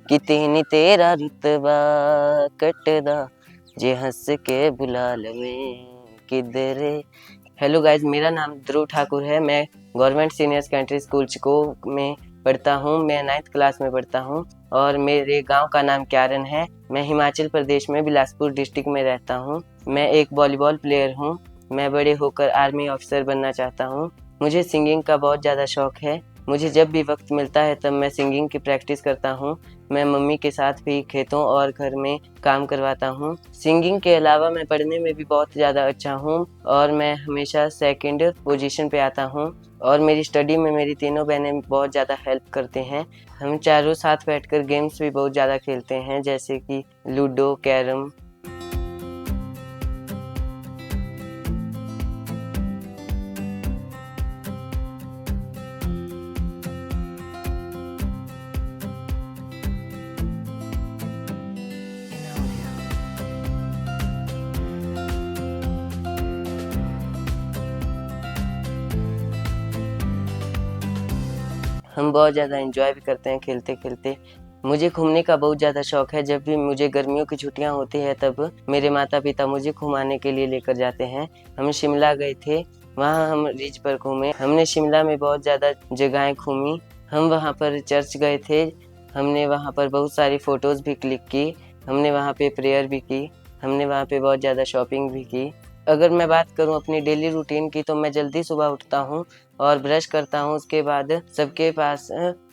किते नी तेरा रुतबा कटदा जे हंस के बुला लवे किधरे। हेलो गाइज, मेरा नाम ध्रुव ठाकुर है। मैं government senior secondary school Chiko में पढ़ता हूँ। मैं 9th क्लास में पढ़ता हूँ और मेरे गांव का नाम क्यारन है। मैं हिमाचल प्रदेश में बिलासपुर डिस्ट्रिक्ट में रहता हूँ। मैं एक वॉलीबॉल प्लेयर हूँ। मैं बड़े होकर आर्मी ऑफिसर बनना चाहता हूँ। मुझे सिंगिंग का बहुत ज़्यादा शौक है। मुझे जब भी वक्त मिलता है तब मैं सिंगिंग की प्रैक्टिस करता हूँ। मैं मम्मी के साथ भी खेतों और घर में काम करवाता हूँ। सिंगिंग के अलावा मैं पढ़ने में भी बहुत ज़्यादा अच्छा हूँ और मैं हमेशा सेकंड पोजीशन पे आता हूँ। और मेरी स्टडी में मेरी तीनों बहनें बहुत ज़्यादा हेल्प करते हैं। हम चारों साथ बैठकर गेम्स भी बहुत ज़्यादा खेलते हैं, जैसे कि लूडो, कैरम। हम बहुत ज़्यादा एंजॉय भी करते हैं खेलते खेलते। मुझे घूमने का बहुत ज़्यादा शौक है। जब भी मुझे गर्मियों की छुट्टियां होती है तब मेरे माता पिता मुझे घुमाने के लिए लेकर जाते हैं। हम शिमला गए थे, वहाँ हम रिज पर घूमे। हमने शिमला में बहुत ज़्यादा जगहें घूमी। हम वहाँ पर चर्च गए थे। हमने वहाँ पर बहुत सारी फ़ोटोज़ भी क्लिक की। हमने वहाँ पे प्रेयर भी की। हमने वहाँ पे बहुत ज़्यादा शॉपिंग भी की। अगर मैं बात करूं अपनी डेली रूटीन की, तो मैं जल्दी सुबह उठता हूं और ब्रश करता हूं। उसके बाद सबके पास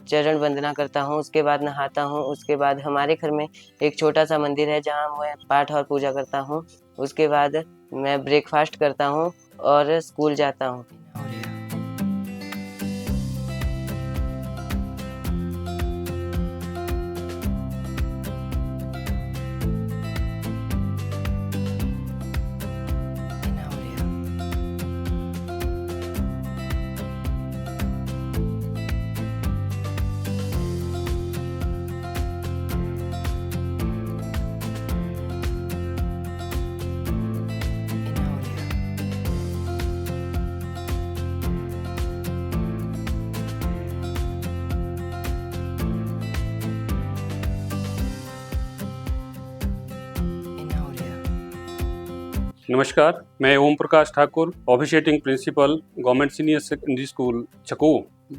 चरण वंदना करता हूं। उसके बाद नहाता हूं। उसके बाद हमारे घर में एक छोटा सा मंदिर है जहां मैं पाठ और पूजा करता हूं। उसके बाद मैं ब्रेकफास्ट करता हूं और स्कूल जाता हूं। नमस्कार, मैं Om Prakash Thakur, officiating principal, government senior secondary school Chako,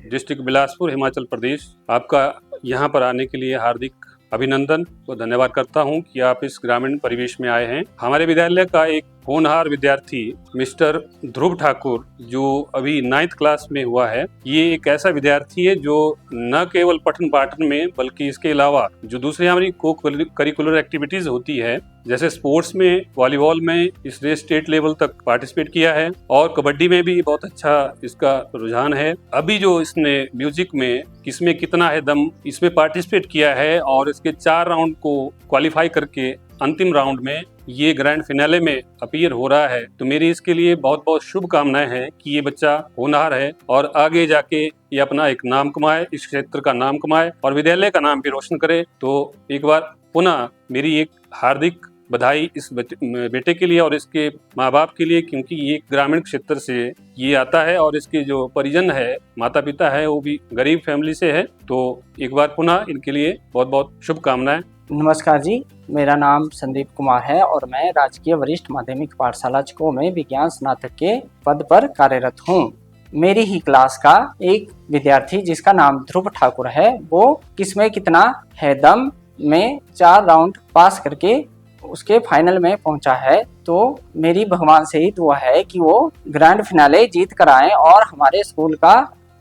district Bilaspur, Himachal Pradesh. आपका यहाँ पर आने के लिए हार्दिक अभिनंदन और धन्यवाद करता हूँ कि आप इस ग्रामीण परिवेश में आए हैं। हमारे विद्यालय का एक होनहार विद्यार्थी मिस्टर ध्रुव ठाकुर, जो अभी 9th क्लास में हुआ है, ये एक ऐसा विद्यार्थी है जो न केवल पठन पाठन में बल्कि इसके अलावा जो दूसरी हमारी को करिकुलर एक्टिविटीज होती है, जैसे स्पोर्ट्स में वॉलीबॉल में इसने स्टेट लेवल तक पार्टिसिपेट किया है और कबड्डी में भी बहुत अच्छा इसका रुझान है। अभी जो इसने म्यूजिक में किसमें कितना है दम, इसमें पार्टिसिपेट किया है और इसके 4 राउंड को क्वालिफाई करके अंतिम राउंड में ये ग्रैंड फिनाले में अपीयर हो रहा है। तो मेरी इसके लिए बहुत बहुत शुभकामनाएं हैं कि ये बच्चा होनहार है और आगे जाके ये अपना एक नाम कमाए, इस क्षेत्र का नाम कमाए और विद्यालय का नाम भी रोशन करे। तो एक बार पुनः मेरी एक हार्दिक बधाई इस बेटे के लिए और इसके माँ बाप के लिए, क्योंकि ये ग्रामीण क्षेत्र से ये आता है और इसके जो परिजन है, माता पिता है, वो भी गरीब फैमिली से है। तो एक बार पुनः इनके लिए बहुत बहुत शुभकामनाएं। नमस्कार जी, मेरा नाम संदीप कुमार है और मैं राजकीय वरिष्ठ माध्यमिक पाठशाला चको में विज्ञान स्नातक के पद पर कार्यरत हूँ। मेरी ही क्लास का एक विद्यार्थी जिसका नाम ध्रुव ठाकुर है, वो किसमें कितना है दम में 4 राउंड पास करके उसके फाइनल में पहुंचा है। तो मेरी भगवान से ही दुआ है कि वो ग्रैंड फिनाले जीत कर आए और हमारे स्कूल का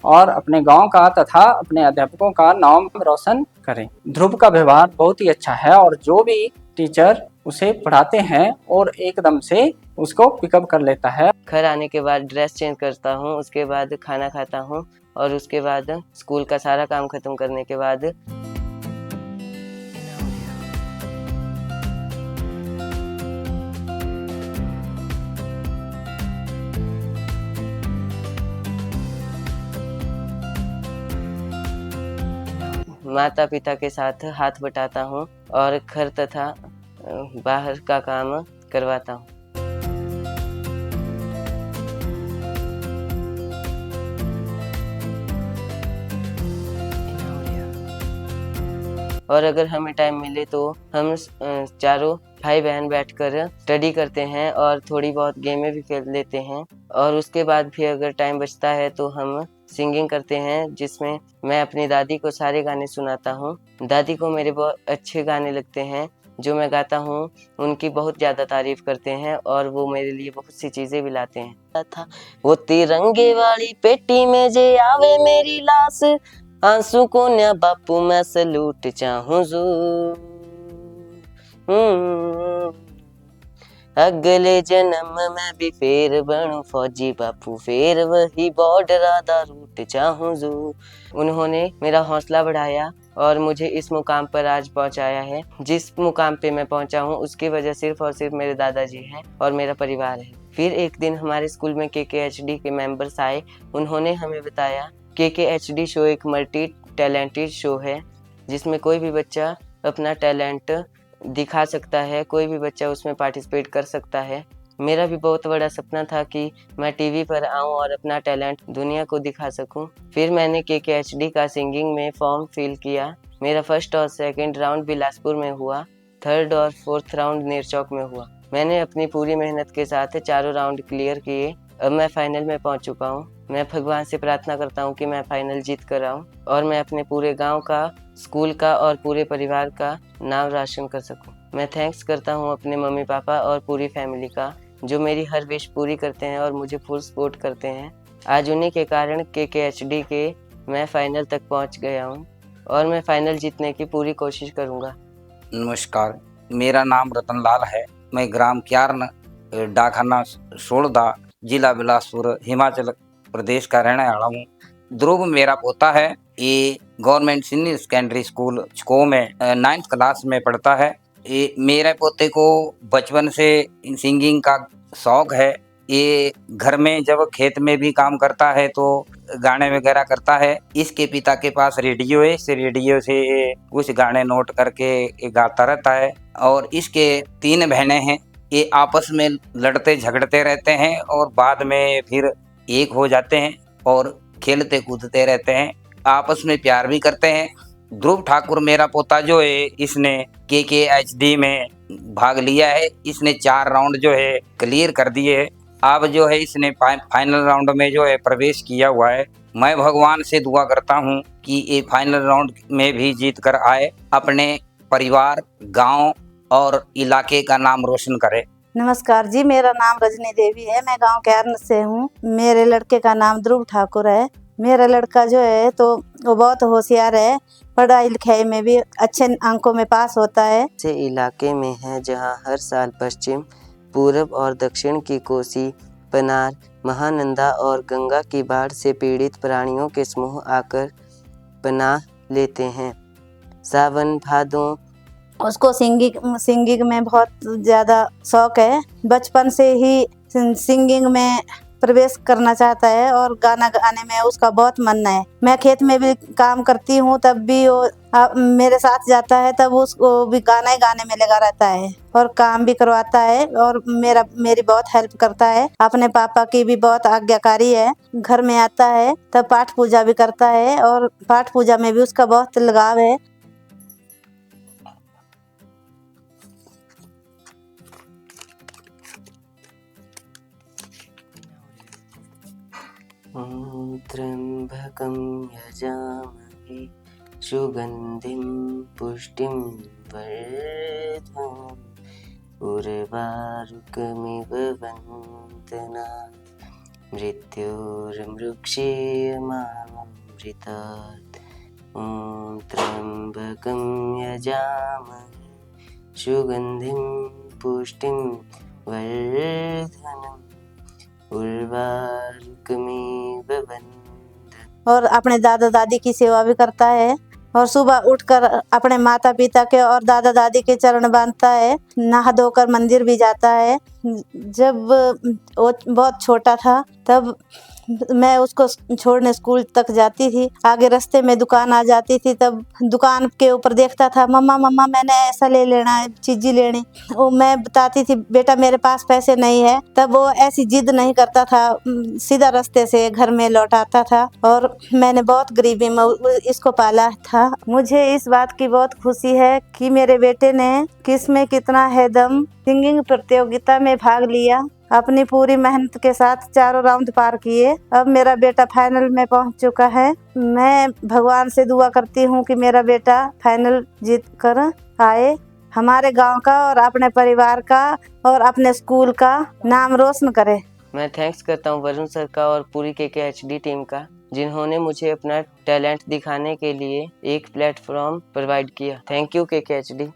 और अपने गांव का तथा अपने अध्यापकों का नाम रोशन करें। ध्रुव का व्यवहार बहुत ही अच्छा है और जो भी टीचर उसे पढ़ाते हैं और एकदम से उसको पिकअप कर लेता है। घर आने के बाद ड्रेस चेंज करता हूँ। उसके बाद खाना खाता हूँ और उसके बाद स्कूल का सारा काम खत्म करने के बाद माता पिता के साथ हाथ बटाता हूँ और घर तथा बाहर का काम करवाता हूँ। और अगर हमें टाइम मिले तो हम चारों भाई बहन बैठकर स्टडी करते हैं और थोड़ी बहुत गेमें भी खेल लेते हैं। और उसके बाद भी अगर टाइम बचता है तो हम सिंगिंग करते हैं, जिसमें मैं अपनी दादी को सारे गाने सुनाता हूँ। दादी को मेरे बहुत अच्छे गाने लगते हैं जो मैं गाता हूँ, उनकी बहुत ज़्यादा तारीफ करते हैं और वो मेरे लिए बहुत सी चीज़ें भी लाते हैं। था वो तिरंगे वाली पेटी में जे आवे मेरी लाश, आंसू को न्या बापू मैं सलूट चाहूं जू। अगले जन्म में भी फेर बनूं फौजी बापू, फेर वही बॉर्डर आधा रूट चाहूं जू। उन्होंने मेरा हौसला बढ़ाया और मुझे इस मुकाम पर आज पहुंचाया है। जिस मुकाम पे मैं पहुंचा हूं उसकी वजह सिर्फ और सिर्फ मेरे दादाजी हैं और मेरा परिवार है। फिर एक दिन हमारे स्कूल में KKHD के मेंबर्स आए। उन्होंने हमें बताया KKHD शो एक मल्टी टैलेंटेड शो है जिसमें कोई भी बच्चा अपना टैलेंट दिखा सकता है, कोई भी बच्चा उसमें पार्टिसिपेट कर सकता है। मेरा भी बहुत बड़ा सपना था कि मैं टीवी पर आऊं और अपना टैलेंट दुनिया को दिखा सकूं। फिर मैंने KKHD का सिंगिंग में फॉर्म फिल किया। मेरा फर्स्ट और सेकंड राउंड बिलासपुर में हुआ, थर्ड और फोर्थ राउंड नेरचौक में हुआ। मैंने अपनी पूरी मेहनत के साथ चारों राउंड क्लियर किए। अब मैं फाइनल में पहुंच चुका हूं। मैं भगवान से प्रार्थना करता हूं कि मैं फाइनल जीत कर आऊं और मैं अपने पूरे गांव का, स्कूल का और पूरे परिवार का नाम रोशन कर सकूं। मैं थैंक्स करता हूं अपने मम्मी पापा और पूरी फैमिली का, जो मेरी हर विश पूरी करते हैं और मुझे फुल सपोर्ट करते हैं। आज उन्हीं के कारण KKHD के मैं फाइनल तक पहुंच गया हूं और मैं फाइनल जीतने की पूरी कोशिश करूंगा। नमस्कार, मेरा नाम रतनलाल है। मैं ग्राम क्यार्न, डाकखाना सोड़दा, जिला बिलासपुर, हिमाचल प्रदेश का रहने वाला हूँ। ध्रुव मेरा पोता है। ये गवर्नमेंट सीनियर सेकेंडरी स्कूल चको में 9th क्लास में पढ़ता है। ये मेरे पोते को बचपन से सिंगिंग का शौक है। ये घर में जब खेत में भी काम करता है तो गाने वगैरह करता है। इसके पिता के पास रेडियो है, इस रेडियो से कुछ गाने नोट करके गाता रहता है। और इसके 3 बहनें हैं। ये आपस में लड़ते झगड़ते रहते हैं और बाद में फिर एक हो जाते हैं और खेलते कूदते रहते हैं, आपस में प्यार भी करते हैं। ध्रुव ठाकुर मेरा पोता जो है, इसने KKHD में भाग लिया है। इसने 4 राउंड जो है क्लियर कर दिए है। अब जो है इसने फाइनल राउंड में जो है प्रवेश किया हुआ है। मैं भगवान से दुआ करता हूँ कि ये फाइनल राउंड में भी जीत कर आए, अपने परिवार, गांव और इलाके का नाम रोशन करे। नमस्कार जी, मेरा नाम रजनी देवी है। मैं गांव कैर्न से हूँ। मेरे लड़के का नाम ध्रुव ठाकुर है। मेरा लड़का जो है तो वो बहुत होशियार है, पढ़ाई लिखाई में भी अच्छे अंकों में पास होता है। ऐसे इलाके में है जहां हर साल पश्चिम, पूर्व और दक्षिण की कोसी, पनार, महानंदा और गंगा की बाढ़ से पीड़ित प्राणियों के समूह आकर पनाह लेते हैं। सावन भादों उसको सिंगिंग में बहुत ज़्यादा शौक है। बचपन से ही सिंगिंग में प्रवेश करना चाहता है और गाना गाने में उसका बहुत मन है। मैं खेत में भी काम करती हूँ तब भी वो मेरे साथ जाता है, तब उसको भी गाना ही गाने में लगा रहता है और काम भी करवाता है और मेरी बहुत हेल्प करता है। अपने पापा की भी बहुत आज्ञाकारी है। घर में आता है तब पाठ पूजा भी करता है और पाठ पूजा में भी उसका बहुत लगाव है। त्र्यंबकं यजामहे सुगंधिं पुष्टिं वर्धनम् उर्वारुकमिव वन्दनात् मृत्योर्मृक्षीयमामृतात्। ॐ त्र्यंबकं यजामहे सुगंधिं पुष्टिं वर्धनम् उर्वारुकमिव वन्दनात्। और अपने दादा दादी की सेवा भी करता है और सुबह उठकर अपने माता पिता के और दादा दादी के चरण बांधता है। नहा धोकर मंदिर भी जाता है जब वो बहुत छोटा था तब मैं उसको छोड़ने स्कूल तक जाती थी। आगे रास्ते में दुकान आ जाती थी, तब दुकान के ऊपर देखता था, मम्मा मम्मा मैंने ऐसा ले लेना है, चीज़ी लेनी। वो मैं बताती थी बेटा मेरे पास पैसे नहीं है, तब वो ऐसी जिद नहीं करता था, सीधा रास्ते से घर में लौट आता था। और मैंने बहुत गरीबी में इसको पाला था। मुझे इस बात की बहुत खुशी है कि मेरे बेटे ने किसमें कितना है दम सिंगिंग प्रतियोगिता में भाग लिया। अपनी पूरी मेहनत के साथ चारों राउंड पार किए। अब मेरा बेटा फाइनल में पहुंच चुका है। मैं भगवान से दुआ करती हूं कि मेरा बेटा फाइनल जीत कर आए, हमारे गांव का और अपने परिवार का और अपने स्कूल का नाम रोशन करे। मैं थैंक्स करता हूँ वरुण सर का और पूरी KKHD टीम का, जिन्होंने मुझे अपना टैलेंट दिखाने के लिए एक प्लेटफॉर्म प्रोवाइड किया। Thank you KKHD।